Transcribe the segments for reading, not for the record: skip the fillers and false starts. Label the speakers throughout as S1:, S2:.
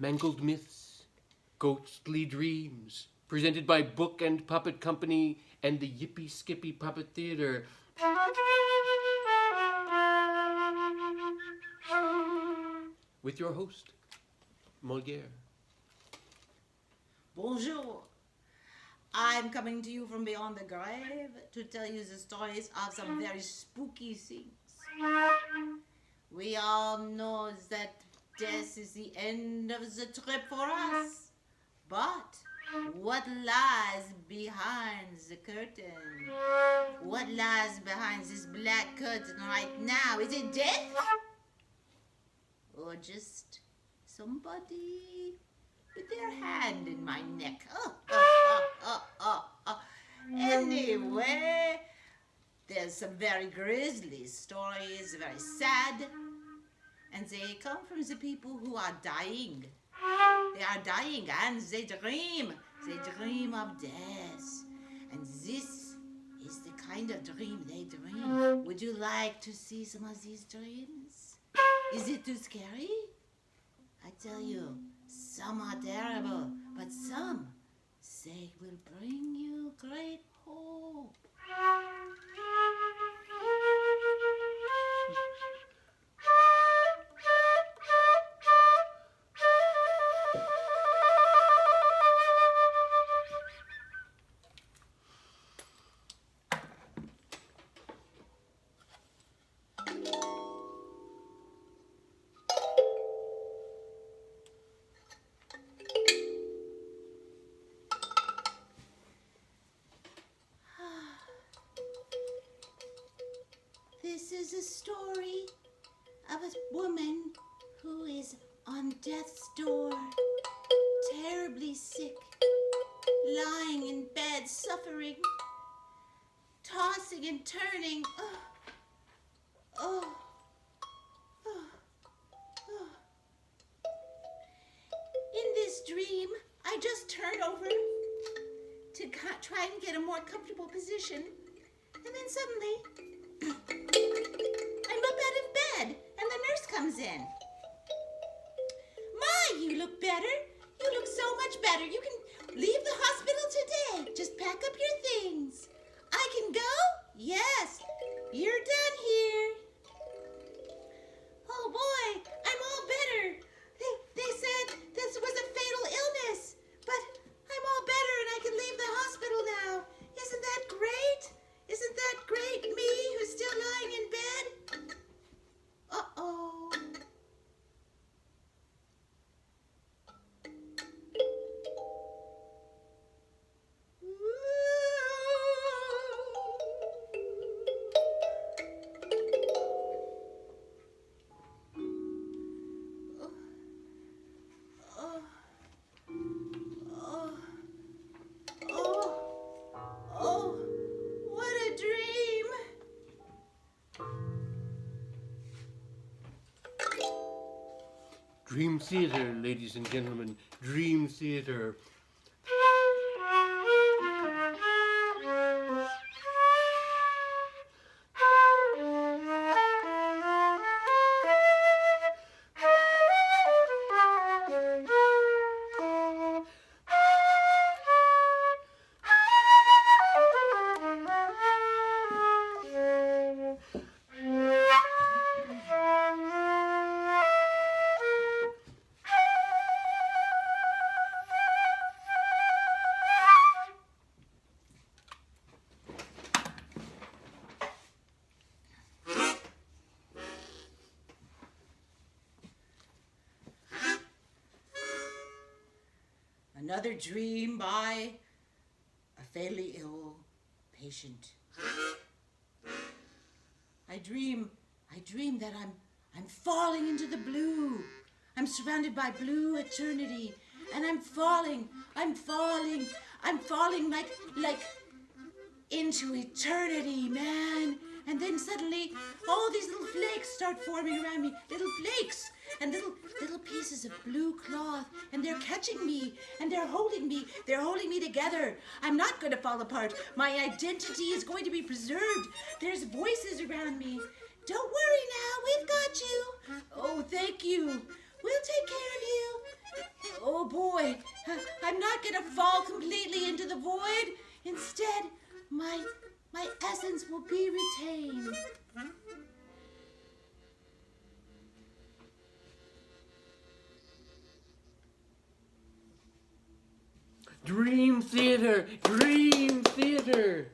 S1: Mangled Myths, Ghostly Dreams, presented by Book and Puppet Company and the Yippee Skippy Puppet Theater. With your host, Molière.
S2: Bonjour. I'm coming to you from beyond the grave to tell you the stories of some very spooky things. We all know that death is the end of the trip for us. But what lies behind the curtain? What lies behind this black curtain right now? Is it death? Or just somebody with their hand in my neck? Anyway, there's some very grisly stories, very sad, and they come from the people who are dying. They are dying and they dream. They dream of death. And this is the kind of dream they dream. Would you like to see some of these dreams? Is it too scary? I tell you, some are terrible, but some, they will bring you great hope. This is a story of a woman who is on death's door, terribly sick, lying in bed, suffering, tossing and turning. In this dream, I just turned over to try and get a more comfortable position, and then suddenly I'm up out of bed, and the nurse comes in. My, you look better. You look so much better. You can leave the hospital today. Just pack up your things. I can go? Yes. You're done here. Oh boy, I'm all better. They said this was a fatal illness, but I'm all better and I can leave the hospital now. Isn't that great? Isn't that great, me, who's still lying in bed? Uh-oh.
S1: Dream Theater, ladies and gentlemen. Dream Theater.
S2: Another dream by a fairly ill patient. I dream that I'm falling into the blue. I'm surrounded by blue eternity, and I'm falling like into eternity, man. And then suddenly, all these little flakes start forming around me. Little flakes and little pieces of blue cloth. And they're catching me. And they're holding me. They're holding me together. I'm not going to fall apart. My identity is going to be preserved. There's voices around me. Don't worry now. We've got you. Oh, thank you. We'll take care of you. void. I'm not going to fall completely into the void. Instead, my essence will be retained.
S1: Dream theater! Dream theater!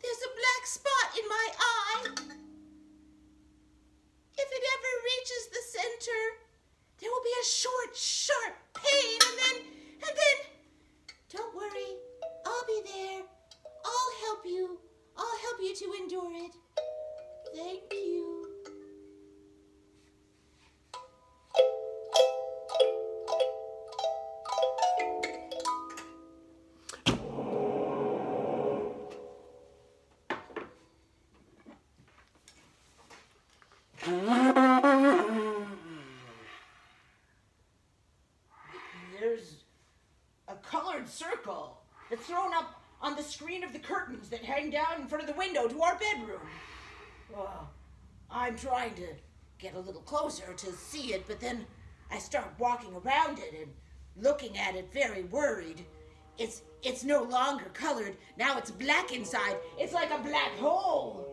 S2: There's a black spot in my eye. If it ever reaches the center, there will be a short, sharp pain, and then, don't worry, I'll be there. I'll help you. I'll help you to endure it. Thank you.
S3: There's a colored circle that's thrown up on the screen of the curtains that hang down in front of the window to our bedroom. I'm trying to get a little closer to see it, but then I start walking around it and looking at it very worried. It's no longer colored. Now it's black inside. It's like a black hole.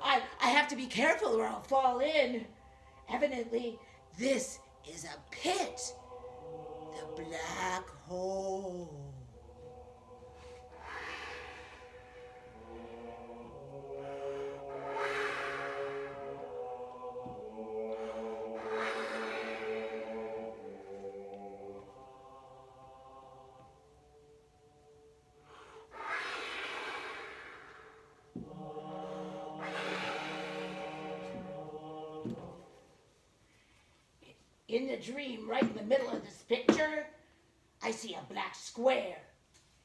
S3: I have to be careful or I'll fall in. Evidently, this is a pit. The black hole. In the dream, right in the middle of this picture, I see a black square.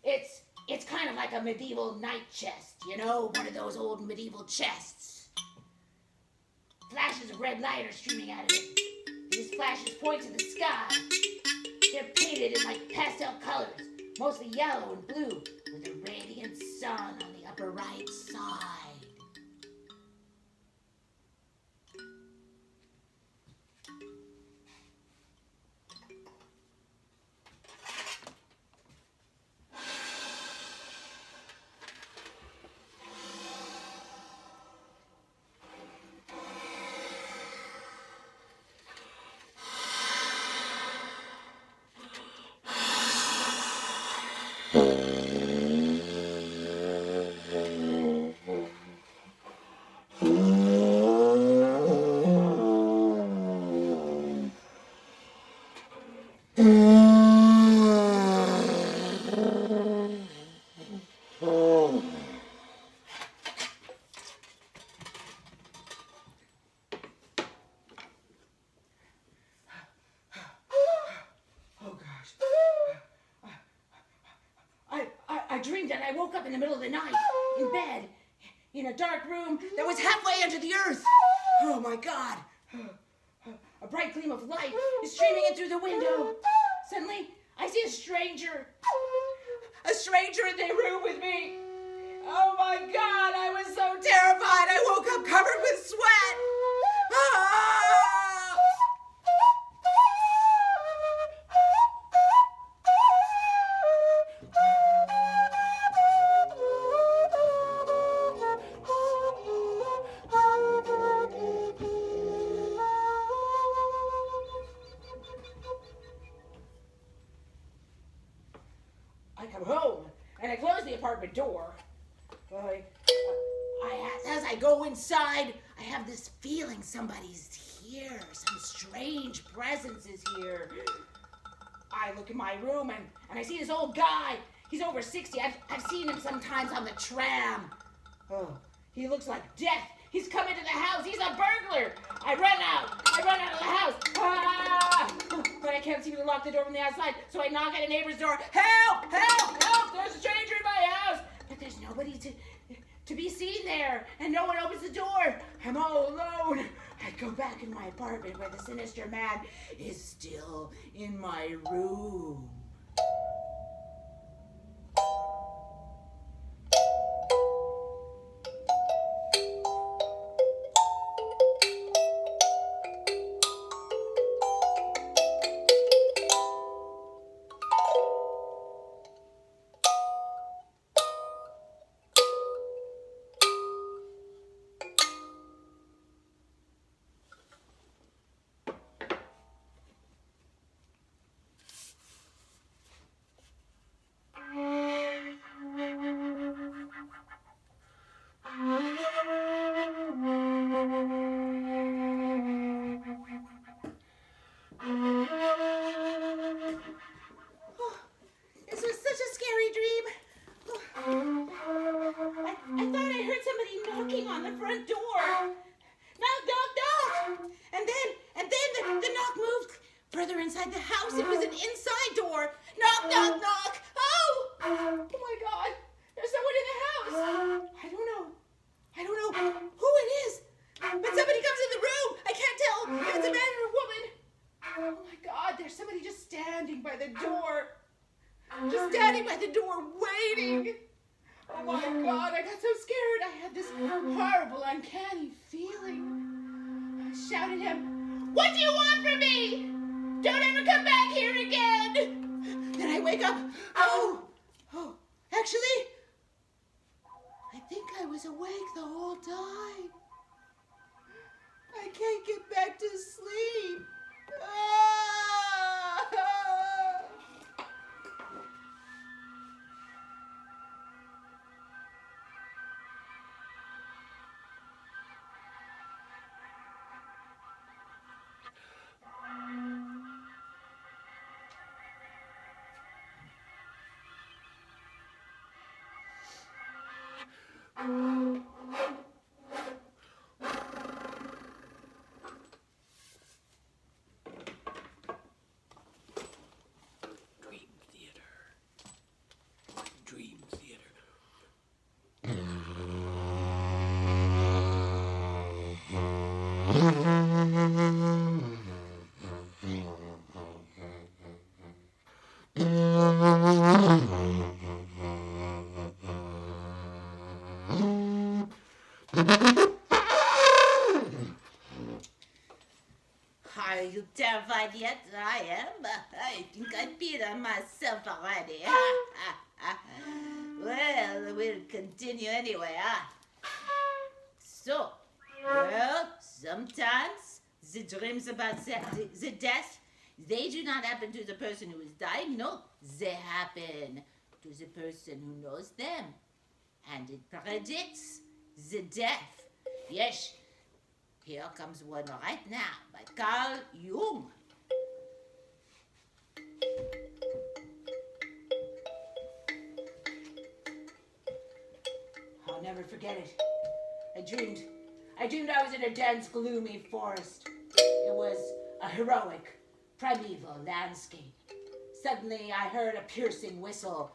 S3: It's kind of like a medieval knight chest, you know, one of those old medieval chests. Flashes of red light are streaming out of it. These flashes point to the sky. They're painted in like pastel colors, mostly yellow and blue, with a radiant sun on the upper right side. I dreamed that I woke up in the middle of the night, in bed, in a dark room that was halfway under the earth. Oh my God. A bright gleam of light is streaming in through the window. Suddenly, I see a stranger in the room with me. Oh my God, I was so terrified. I woke up covered with sweat. Ah! come home and I close the apartment door. As I go inside, I have this feeling somebody's here. Some strange presence is here. I look in my room and I see this old guy. He's over 60. I've seen him sometimes on the tram. Oh, he looks like death. He's come into the house. He's a burglar. I run out of the house. Ah! But I can't seem to lock the door from the outside. So I knock at a neighbor's door. Help! Help! Help! There's a stranger in my house. But there's nobody to be seen there. And no one opens the door. I'm all alone. I go back in my apartment where the sinister man is still in my room. This was such a scary dream. I thought I heard somebody knocking on the front door. Knock, knock, knock. And then the knock moved further inside the house. It was an inside door. Knock, knock, knock. Oh my God. There's someone in the house. I don't know who it is. But somebody comes in the room. I can't tell if it's a man or a woman. Oh my God. There's somebody just standing by the door. Just standing by the door waiting. Oh my God, I got so scared. I had this horrible, uncanny feeling. I shouted at him, "What do you want from me? Don't ever come back here again." Then I wake up. Oh, actually, I think I was awake the whole time. I can't get back to sleep. Ah!
S1: Dream theater.
S2: Are you terrified yet? I am. I think I peed on myself already. Well, we'll continue anyway, So, well, sometimes the dreams about the death, they do not happen to the person who is dying. No, they happen to the person who knows them. And it predicts the death. Yes, here comes one right now by Carl Jung.
S3: I'll never forget it. I dreamed I was in a dense, gloomy forest. It was a heroic, primeval landscape. Suddenly I heard a piercing whistle.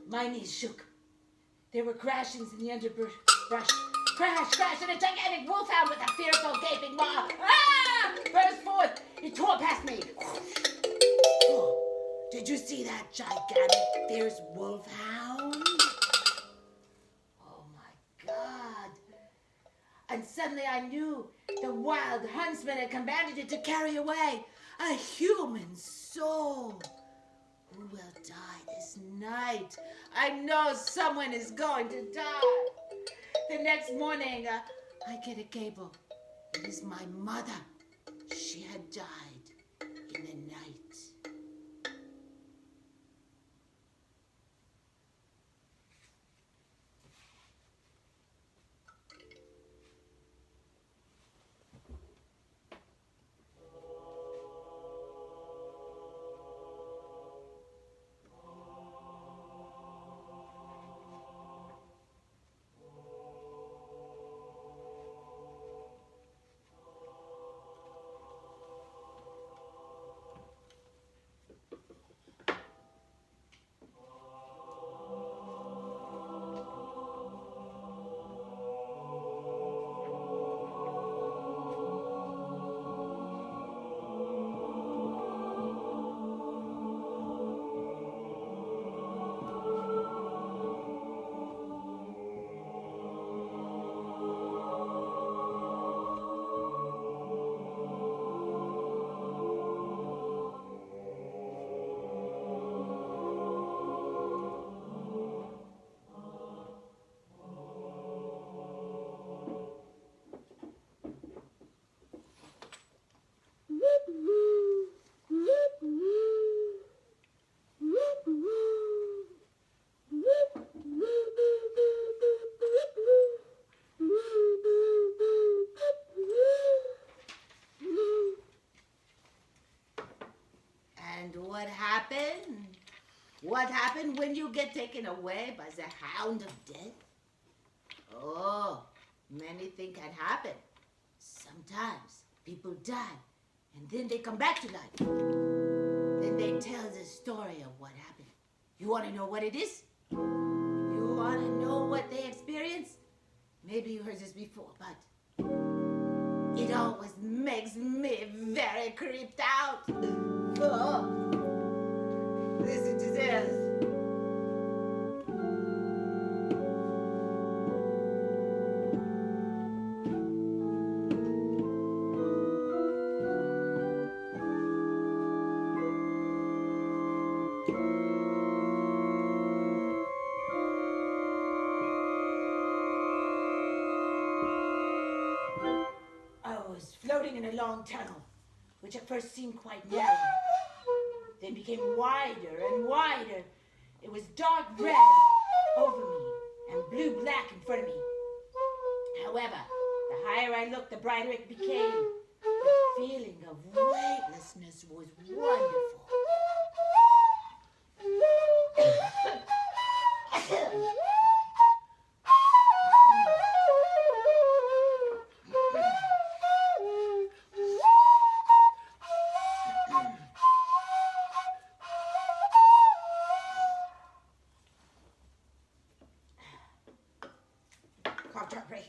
S3: My knees shook. There were crashings in the underbrush. Crash, and a gigantic wolfhound with a fearful gaping maw. Burst forth. It tore past me. Oh, did you see that gigantic, fierce wolfhound? Oh my God. And suddenly I knew the wild huntsman had commanded it to carry away a human soul. Who will die this night? I know someone is going to die. The next morning, I get a cable.
S2: It is my mother. She had died in the night. And what happened? What happened when you get taken away by the hound of death? Oh, many things can happen. Sometimes people die and then they come back to life. Then they tell the story of what happened. You want to know what it is? You want to know what they experienced? Maybe you heard this before, but it always makes me very creeped out. Oh, listen to this.
S3: I was floating in a long tunnel, which at first seemed quite narrow, then became wider and wider. It was dark red over me and blue-black in front of me. However, the higher I looked, the brighter it became. The feeling of weightlessness was wonderful. Cough drop break.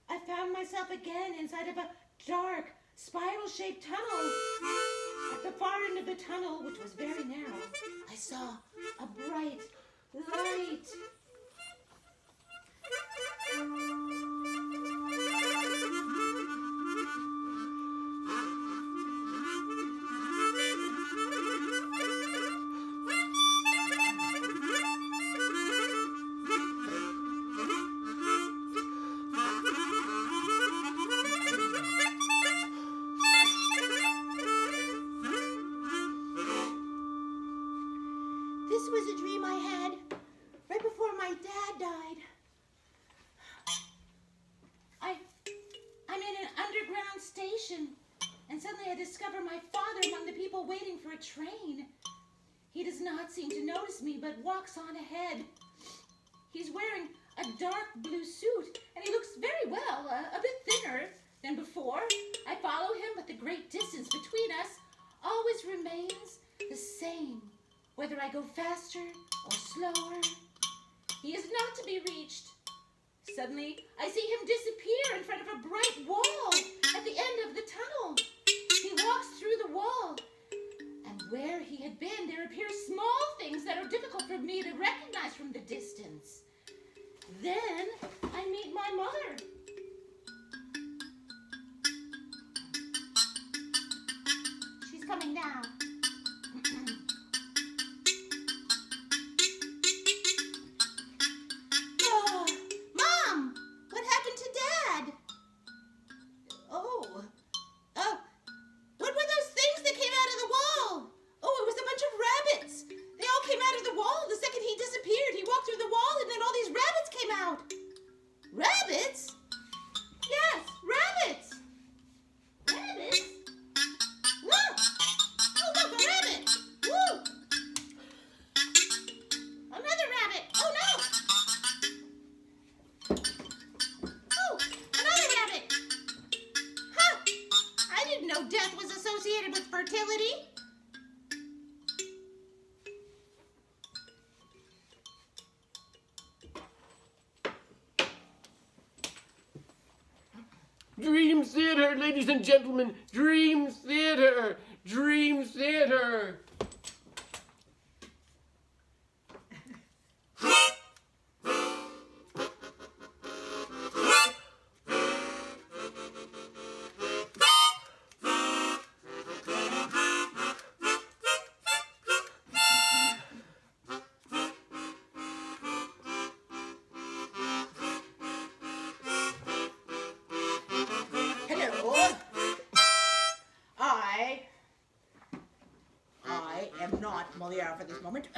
S2: I found myself again inside of a dark, spiral-shaped tunnel. At the far end of the tunnel, which was very narrow, I saw a bright light. This was a dream I had right before my dad died. I'm in an underground station, and suddenly I discover my father among the people waiting for a train. He does not seem to notice me, but walks on ahead. He's wearing a dark blue suit, and he looks very well, a bit thinner than before. I follow him, but the great distance between us always remains the same, whether I go faster or slower. He is not to be reached. Suddenly, I see him disappear in front of a bright wall at the end of the tunnel. He walks through the wall, and where he had been, there appear small things that are difficult for me to recognize from the distance. Then I meet
S3: my mother. She's coming now.
S2: Oh, Mom, what happened to Dad? Oh, what were those things that came out of the wall? Oh, it was a bunch of rabbits. They all came out of the wall the second he disappeared. He walked through the wall and then all these rabbits came out. Rabbits? Yes, rabbits. Rabbits? Look! Oh, look, a rabbit! Woo! Another rabbit! Oh, no! Oh, another rabbit! Huh! I didn't know death was associated with fertility.
S1: Dream Theater, ladies and gentlemen. Dream Theater. Dream Theater.
S2: Hello. I am not Moliere for this moment.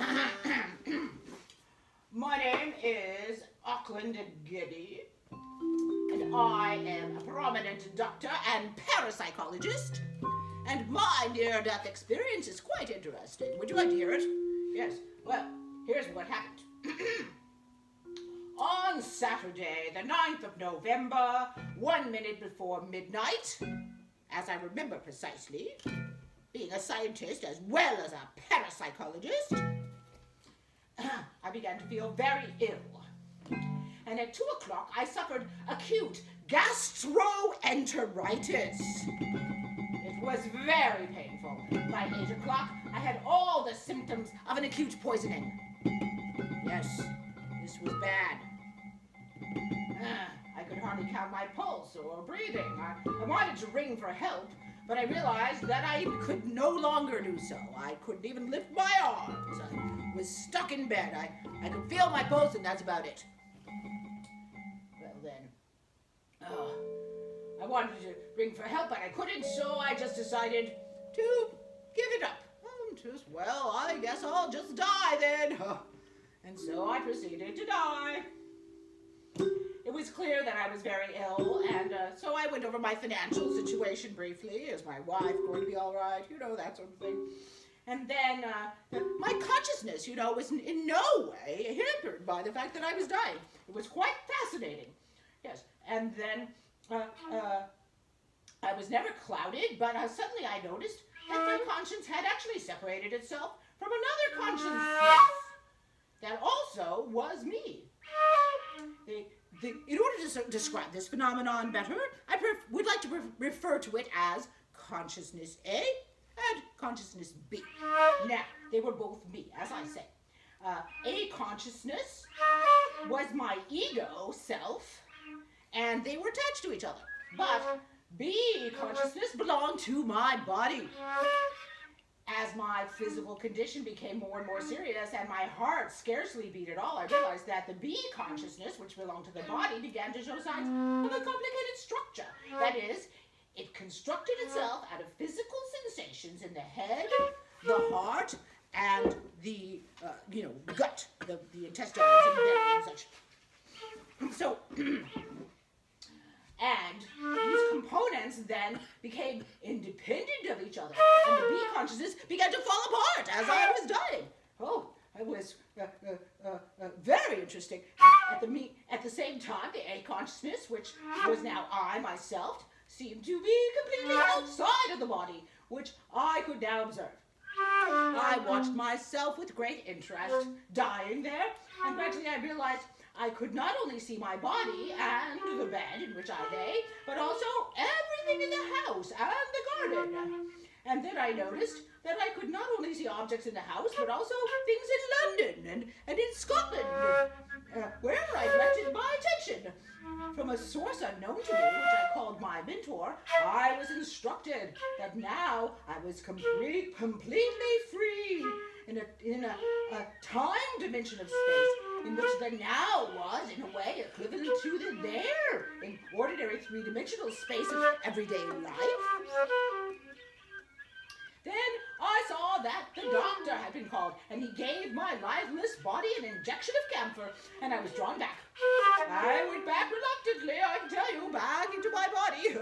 S2: My name is Auckland Giddy, and I am a prominent doctor and parapsychologist, and my near-death experience is quite interesting. Would you like to hear it? Yes. Well, here's what happened. On Saturday, the 9th of November, 1 minute before midnight, as I remember precisely, being a scientist as well as a parapsychologist, I began to feel very ill. And at 2 o'clock, I suffered acute gastroenteritis. It was very painful. By 8 o'clock, I had all the symptoms of an acute poisoning. Yes, this was bad. I could hardly count my pulse or breathing. I wanted to ring for help, but I realized that I could no longer do so. I couldn't even lift my arms. I was stuck in bed. I could feel my pulse, and that's about it. Well then, I wanted to ring for help, but I couldn't, so I just decided to give it up. Well, I guess I'll just die then. And so I proceeded to die. It was clear that I was very ill, and so I went over my financial situation briefly. Is my wife going to be all right? You know, that sort of thing. And then my consciousness, was in no way hampered by the fact that I was dying. It was quite fascinating. Yes. And then I was never clouded, but suddenly I noticed that my conscience had actually separated itself from another consciousness that also was me. In order to describe this phenomenon better, I would like to refer to it as consciousness A and consciousness B. Now, they were both me, as I say. A consciousness was my ego self, and they were attached to each other. But B consciousness belonged to my body. As my physical condition became more and more serious and my heart scarcely beat at all, I realized that the B consciousness, which belonged to the body, began to show signs of a complicated structure. That is, it constructed itself out of physical sensations in the head, the heart, and the, gut, the intestines and belly and such. So, and these components then became independent of each other, and the B consciousness began to fall apart as I was dying. Oh, it was very interesting. At the same time, the A consciousness, which was now I myself, seemed to be completely outside of the body, which I could now observe. I watched myself with great interest, dying there, and gradually I realized I could not only see my body and the bed in which I lay, but also everything in the house and the garden. And then I noticed that I could not only see objects in the house, but also things in London and in Scotland, wherever I directed my attention.
S3: a source unknown to me, which I called my mentor, I was instructed that now I was completely free in a time dimension of space, in which the now was, in a way, equivalent to the there in ordinary three-dimensional space of everyday life. Then I saw that the doctor had been called, and he gave my lifeless body an injection of camphor, and I was drawn back. I went back reluctantly, I can tell you, back into my body.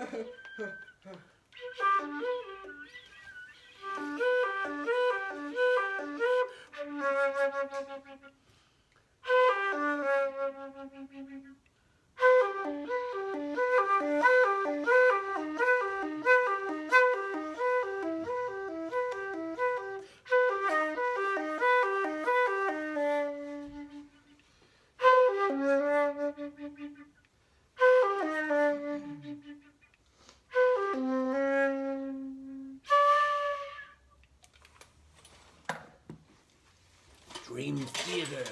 S1: Dream Theater.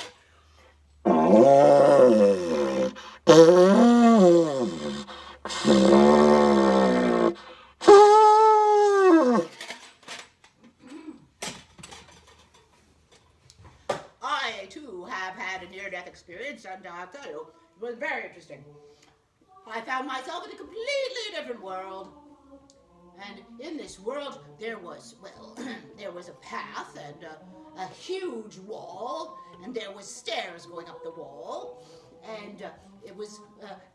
S3: I, too, have had a near-death experience, and I'll tell you, it was very interesting. I found myself in a completely different world. And in this world, there was, well, there was a path and a huge wall, and there was stairs going up the wall. And it was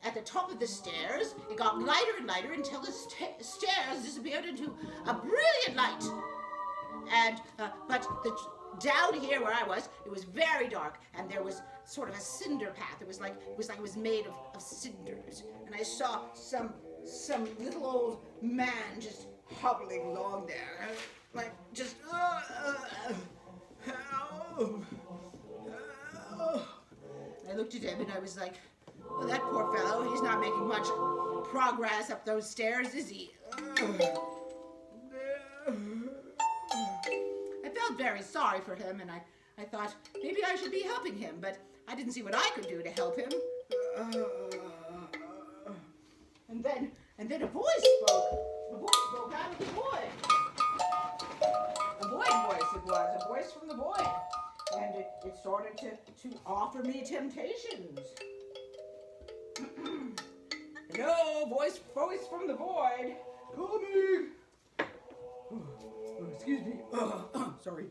S3: at the top of the stairs, it got lighter and lighter until the stairs disappeared into a brilliant light. And, but down here where I was, it was very dark, and there was sort of a cinder path. It was like it was made of cinders. And I saw some little old man just hobbling along there, like just help. I looked at him and I was like, well, that poor fellow, he's not making much progress up those stairs, is he? I felt very sorry for him, and I thought maybe I should be helping him, but I didn't see what I could do to help him. And then a voice spoke. A voice spoke out of the void. A void voice it was, a voice from the void. And it started to offer me temptations. Hello, voice from the void. Coming. Excuse me. Sorry.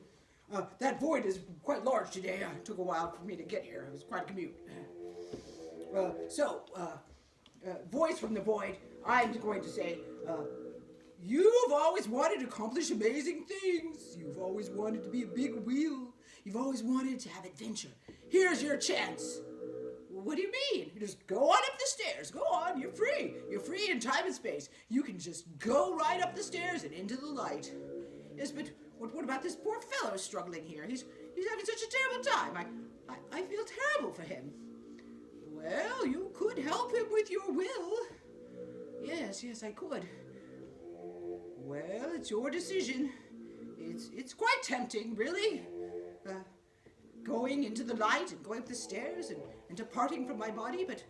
S3: That void is quite large today. It took a while for me to get here. It was quite a commute. Voice from the void, I'm going to say, you've always wanted to accomplish amazing things. You've always wanted to be a big wheel. You've always wanted to have adventure. Here's your chance. What do you mean? Just go on up the stairs. Go on. You're free. You're free in time and space. You can just go right up the stairs and into the light. Yes, but what about this poor fellow struggling here? He's having such a terrible time. I feel terrible for him. Well, you could help him with your will. Yes, I could. Well, it's your decision. It's quite tempting, really. Going into the light and going up the stairs and departing from my body, but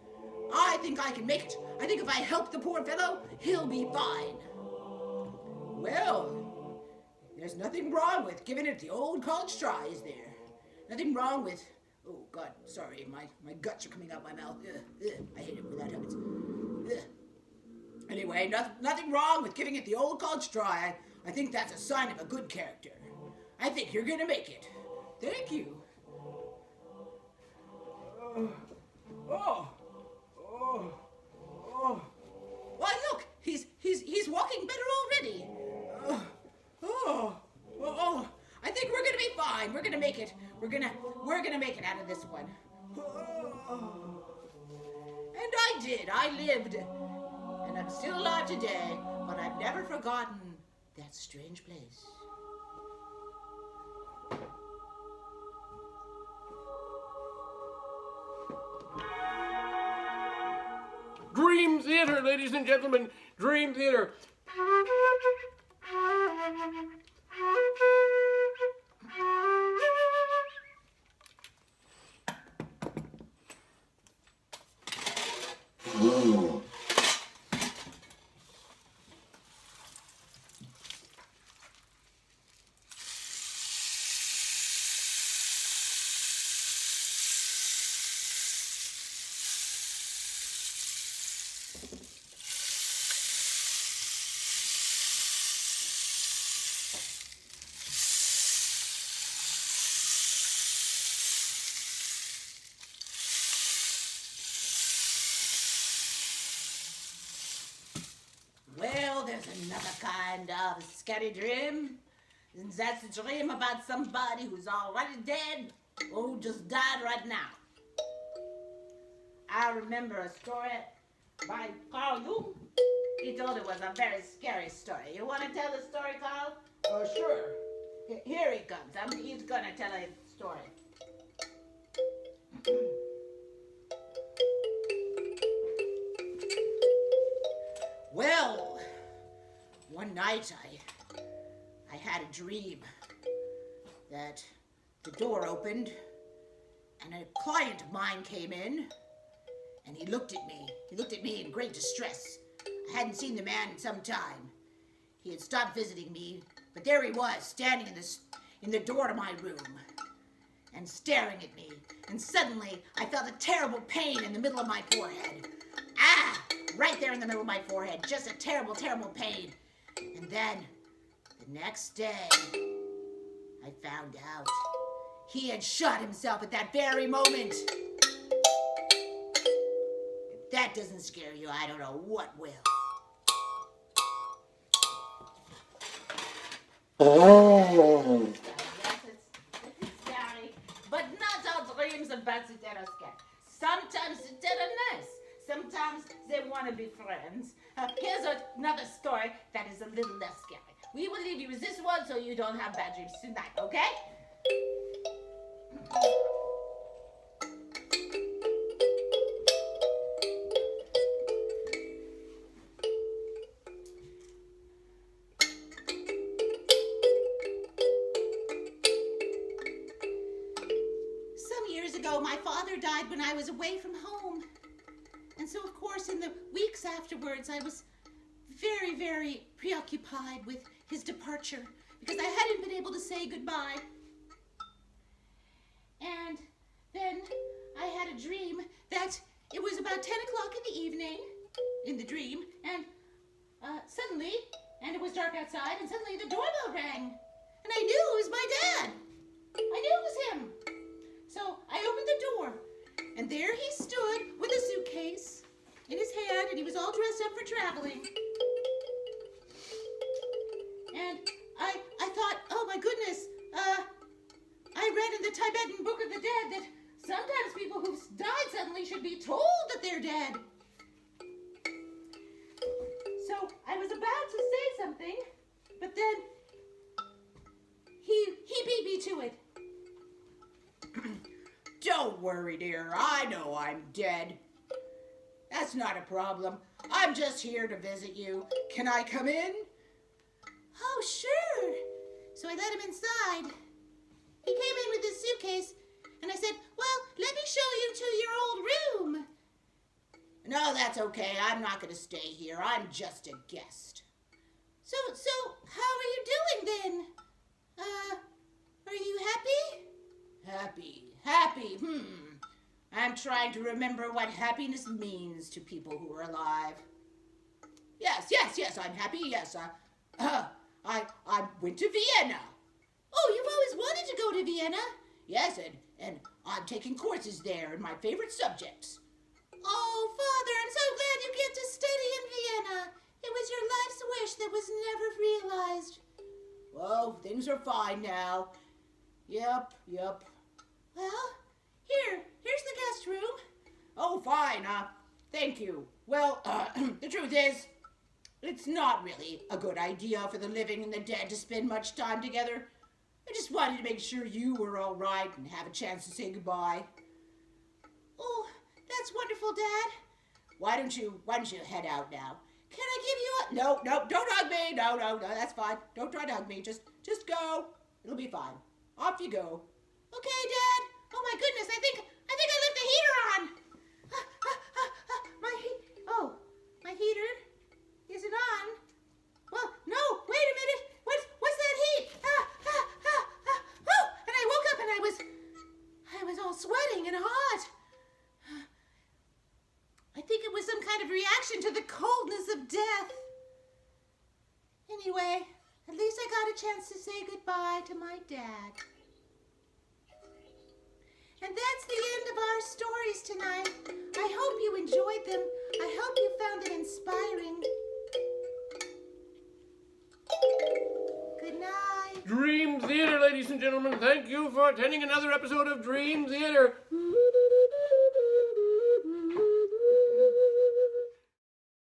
S3: I think I can make it. I think if I help the poor fellow, he'll be fine. Well, there's nothing wrong with giving it the old college try, is there? Nothing wrong with... Oh, God, sorry, my guts are coming out my mouth. I hate it when that happens. Anyway, nothing wrong with giving it the old college try. I think that's a sign of a good character. I think you're gonna make it. Thank you. Why, look, he's walking better already. I think we're gonna be fine. We're gonna make it. We're gonna make it out of this one. And I did. I lived. And I'm still alive today, but I've never forgotten that strange place.
S1: Dream Theater, ladies and gentlemen. Dream Theater.
S4: Ooh.
S2: Well, there's another kind of scary dream. And that's a dream about somebody who's already dead or who just died right now. I remember a story by Carl Jung. He told it was a very scary story. You want to tell the story, Carl?
S3: Oh, sure.
S2: Here he comes. He's going to tell a story. Well, one night I had a dream that the door opened and a client of mine came in and he looked at me. He looked at me in great distress. I hadn't seen the man in some time. He had stopped visiting me, but there he was, standing in the door to my room and staring at me. And suddenly I felt a terrible pain in the middle of my forehead. Ah! Right there in the middle of my forehead. Just a terrible, terrible pain. And then, the next day, I found out he had shot himself at that very moment. If that doesn't scare you, I don't know what will.
S3: Oh.
S2: Yes, it's scary. But not all dreams about the dead are scary. Sometimes the dead are nice. Sometimes they want to be friends. Here's another story that is a little less scary. We will leave you with this one so you don't have bad dreams tonight, okay? Some years ago, my father died when I was away from home. And so, of course, in the weeks afterwards, I was very, very preoccupied with his departure because I hadn't been able to say goodbye. And then I had a dream that it was about 10 o'clock in the evening, in the dream, and suddenly, and it was dark outside, and suddenly the doorbell rang. And I knew it was my dad. I knew it was him. So I opened the door, and there he stood with a suitcase in his hand, and he was all dressed up for traveling. And I thought, oh my goodness, I read in the Tibetan Book of the Dead that sometimes people who've died suddenly should be told that they're dead. So I was about to say something, but then he beat me to it. Don't worry, dear. I know I'm dead. That's not a problem. I'm just here to visit you. Can I come in? Oh, sure. So I let him inside. He came in with his suitcase, and I said, well, let me show you to your old room. No, that's okay. I'm not going to stay here. I'm just a guest. So how are you doing then? Are you happy? Happy. I'm trying to remember what happiness means to people who are alive. Yes, I'm happy. Yes, I went to Vienna. Oh, you've always wanted to go to Vienna? Yes, and I'm taking courses there in my favorite subjects. Oh, Father, I'm so glad you get to study in Vienna. It was your life's wish that was never realized. Well, things are fine now. Yep. Well, here's the guest room. Oh, fine. Thank you. Well, the truth is, it's not really a good idea for the living and the dead to spend much time together. I just wanted to make sure you were all right and have a chance to say goodbye. Oh, that's wonderful, Dad. Why don't you head out now? Can I give you a... No, don't hug me. No, that's fine. Don't try to hug me. Just go. It'll be fine. Off you go. Okay, Dad. Oh my goodness, I think I left the heater on. My heater isn't on. Well, no, wait a minute. What's that heat? And I woke up and I was all sweating and hot. I think it was some kind of reaction to the coldness of death. Anyway, at least I got a chance to say goodbye to my dad. And that's the end of our stories tonight. I hope you enjoyed them. I hope you found them inspiring.
S1: Dream Theater, ladies and gentlemen. Thank you for attending another episode of Dream Theater.